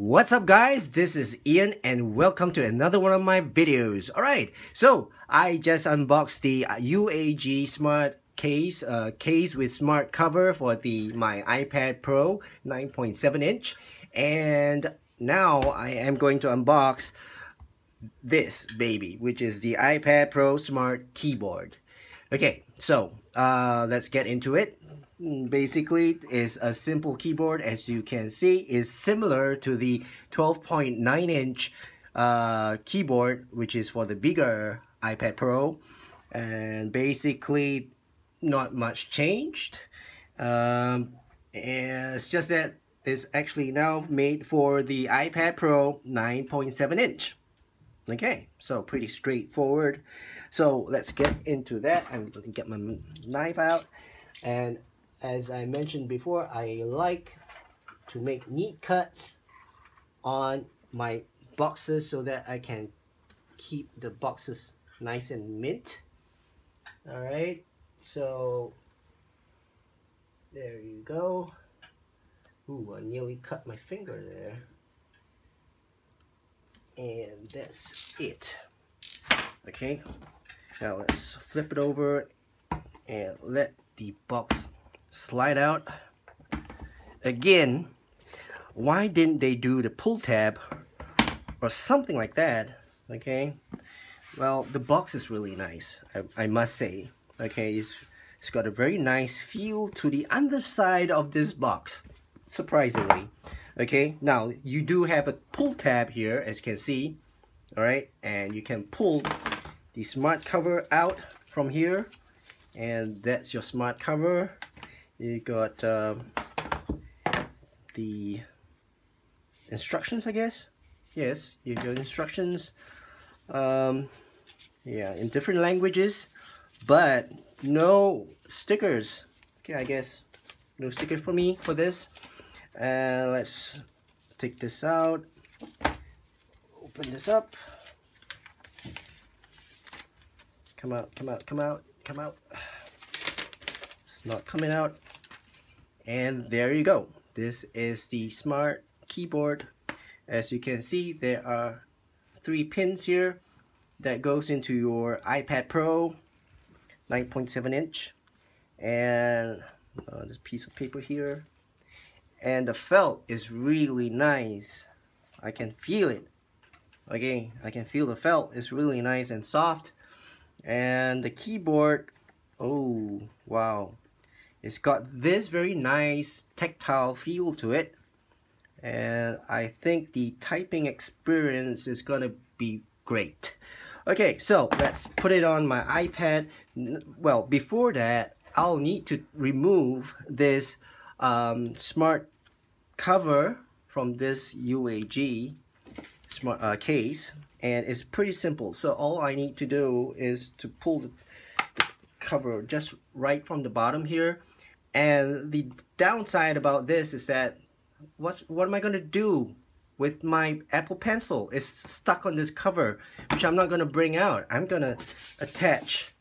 What's up guys, this is Ian and welcome to another one of my videos. Alright, so I just unboxed the UAG smart case with smart cover for my iPad Pro 9.7 inch, and now I am going to unbox this baby, which is the iPad Pro smart keyboard. Okay, so let's get into it. Basically, is a simple keyboard. As you can see, is similar to the 12.9 inch keyboard, which is for the bigger iPad Pro, and basically not much changed. And it's just that it's actually now made for the iPad Pro 9.7 inch. Okay, so pretty straightforward. So let's get into that. I'm going to get my knife out, and as I mentioned before, I like to make neat cuts on my boxes so that I can keep the boxes nice and mint. Alright, so there you go. Ooh, I nearly cut my finger there. And that's it. Okay, now let's flip it over and let the box slide out. Again, why didn't they do the pull tab or something like that? Okay, well, the box is really nice, I must say. Okay, it's got a very nice feel to the underside of this box, surprisingly. Okay, now you do have a pull tab here, as you can see. All right, and you can pull the smart cover out from here, and that's your smart cover. You got the instructions, I guess. Yes, you got instructions. Yeah, in different languages, but no stickers. Okay, I guess no stickers for me for this. Let's take this out. Open this up. Come out, come out, come out, come out. It's not coming out. And there you go. This is the smart keyboard. As you can see, there are 3 pins here that goes into your iPad Pro 9.7 inch. And this piece of paper here. And the felt is really nice. I can feel it. Okay, I can feel the felt is really nice and soft. And the keyboard, oh wow, it's got this very nice tactile feel to it, and I think the typing experience is gonna be great. Okay, so let's put it on my iPad. Well, before that, I'll need to remove this smart cover from this UAG smart case, and it's pretty simple. So all I need to do is to pull the cover just right from the bottom here. And the downside about this is that what am I going to do with my Apple Pencil? It's stuck on this cover, which I'm not going to bring out. I'm going to attach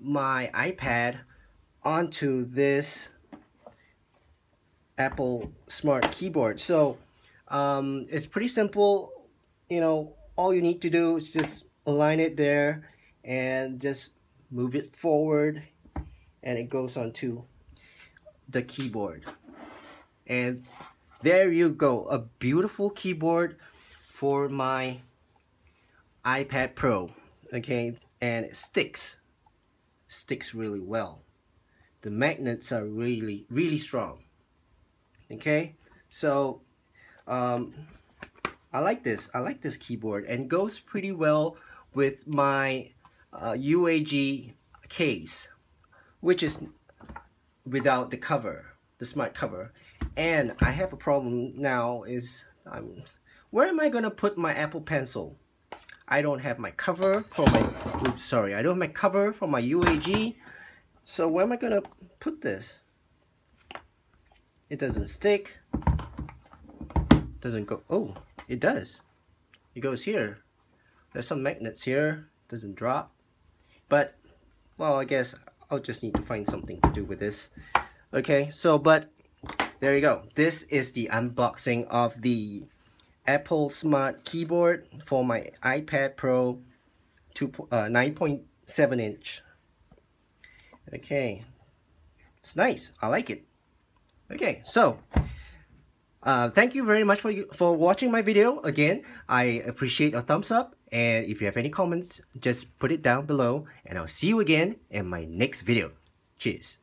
my iPad onto this Apple smart keyboard. So it's pretty simple. You know, all you need to do is just align it there and just move it forward, and it goes onto the keyboard. And there you go, a beautiful keyboard for my iPad Pro. Okay, and it sticks really well. The magnets are really strong. Okay, so I like this keyboard, and goes pretty well with my UAG case, which is without the cover, the smart cover. And I have a problem now, is where am I gonna put my Apple Pencil? I don't have my cover for my, oops, sorry, I don't have my cover for my UAG. So where am I gonna put this? It doesn't stick. Doesn't go. Oh, it does. It goes here. There's some magnets here. Doesn't drop. But, well, I guess I'll just need to find something to do with this. Okay, so, but there you go. This is the unboxing of the Apple Smart Keyboard for my iPad Pro 9.7 inch. Okay, it's nice. I like it. Okay, so thank you very much for watching my video. Again, I appreciate a thumbs up, and if you have any comments, just put it down below, and I'll see you again in my next video. Cheers.